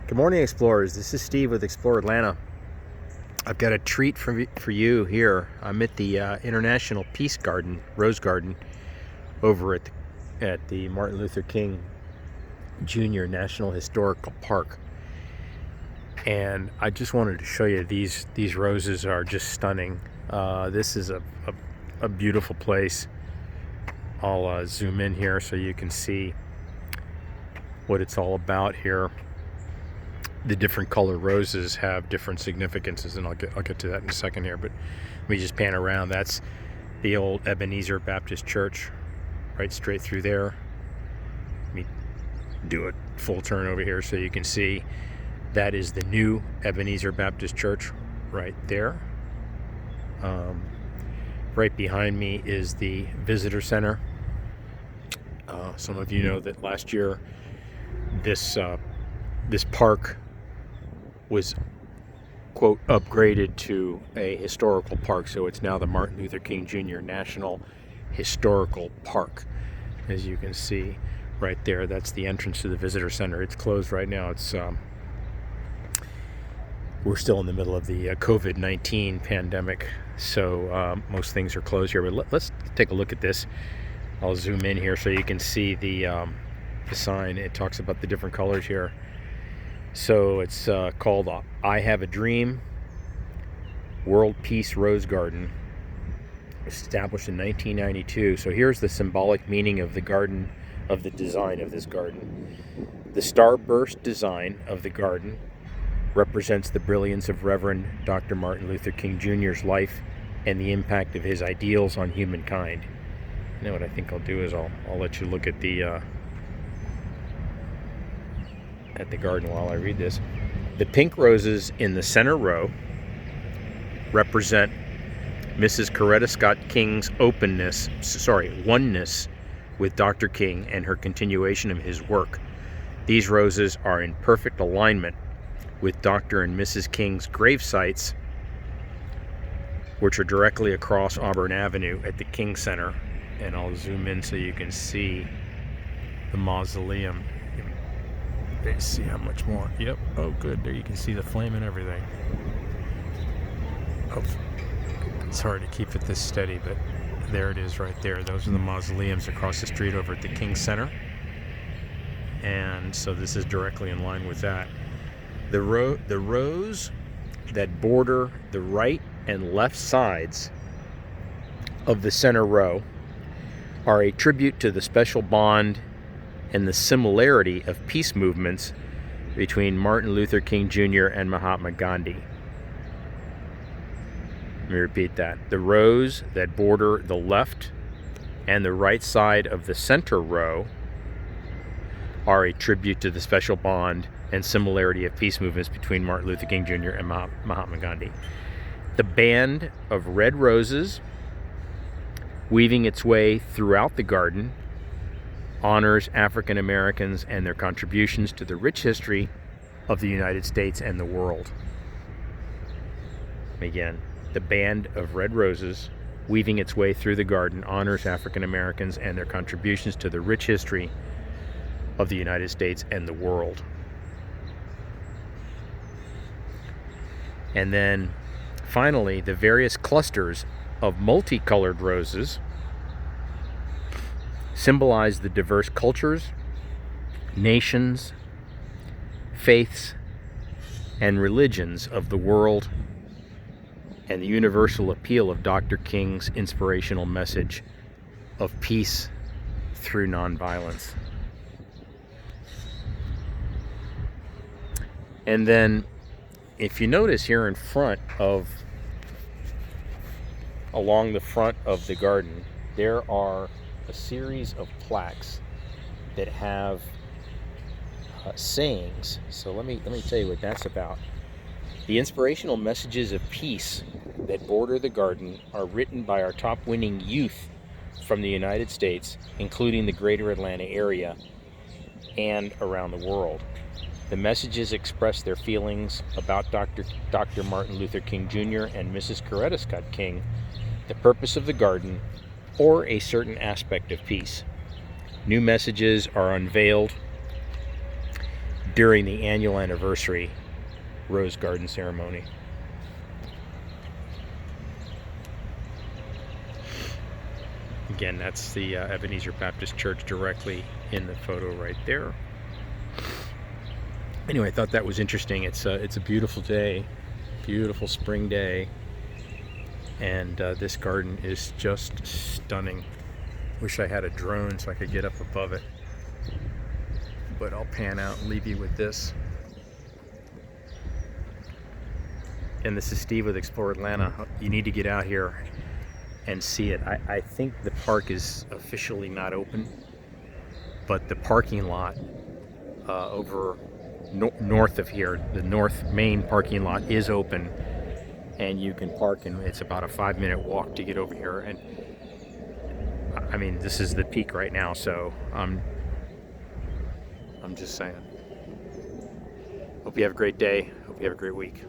Good morning, explorers. This is Steve with Explore Atlanta. I've got a treat for you here. I'm at the International Peace Garden, Rose Garden, over at the Martin Luther King Jr. National Historical Park. And I just wanted to show you these roses are just stunning. This is a beautiful place. I'll zoom in here so you can see what it's all about here. The different color roses have different significances, and I'll get to that in a second here. But let me just pan around. That's the old Ebenezer Baptist Church, right straight through there. Let me do a full turn over here so you can see. That is the new Ebenezer Baptist Church right there. Right behind me is the Visitor Center. Some of you know that last year this park was, quote, upgraded to a historical park, so it's now the Martin Luther King Jr. National Historical Park. As you can see right there, that's the entrance to the Visitor Center. It's closed right now. We're still in the middle of the COVID-19 pandemic, so most things are closed here. But let's take a look at this. I'll zoom in here so you can see the sign. It talks about the different colors here. So it's called I Have a Dream World Peace Rose Garden, established in 1992. So here's the symbolic meaning of the garden, of the design of this garden. The starburst design of the garden represents the brilliance of Reverend Dr. Martin Luther King Jr.'s life and the impact of his ideals on humankind. You know what I think I'll do is I'll let you look at the garden while I read this. The pink roses in the center row represent Mrs. Coretta Scott King's oneness with Dr. King and her continuation of his work. These roses are in perfect alignment with Dr. and Mrs. King's grave sites, which are directly across Auburn Avenue at the King Center. And I'll zoom in so you can see the mausoleum. Let's see how much more. Yep. Oh, good. There you can see the flame and everything. Oh, it's hard to keep it this steady, but there it is right there. Those are the mausoleums across the street over at the King Center. And so this is directly in line with that. The rows that border the right and left sides of the center row are a tribute to the special bond and the similarity of peace movements between Martin Luther King Jr. and Mahatma Gandhi. Let me repeat that. The rows that border the left and the right side of the center row are a tribute to the special bond and similarity of peace movements between Martin Luther King Jr. and Mahatma Gandhi. The band of red roses weaving its way throughout the garden honors African Americans and their contributions to the rich history of the United States and the world. Again, the band of red roses weaving its way through the garden honors African Americans and their contributions to the rich history of the United States and the world. And then finally, the various clusters of multicolored roses symbolize the diverse cultures, nations, faiths, and religions of the world and the universal appeal of Dr. King's inspirational message of peace through nonviolence. And then, if you notice here in front along the front of the garden, there are a series of plaques that have sayings. So let me tell you what that's about. The inspirational messages of peace that border the garden are written by our top winning youth from the United States, including the greater Atlanta area and around the world. The messages express their feelings about Dr. Martin Luther King Jr. and Mrs. Coretta Scott King, the purpose of the garden, or a certain aspect of peace. New messages are unveiled during the annual anniversary Rose Garden ceremony. Again, that's the Ebenezer Baptist Church directly in the photo right there. Anyway, I thought that was interesting. It's a beautiful day, beautiful spring day, and this garden is just stunning. Wish I had a drone so I could get up above it, but I'll pan out and leave you with this. And this is Steve with Explore Atlanta. You need to get out here and see it. I think the park is officially not open, but the parking lot over north of here, the north main parking lot, is open, and you can park, and it's about a 5-minute walk to get over here. And I mean, this is the peak right now, so I'm just saying. Hope you have a great day. Hope you have a great week.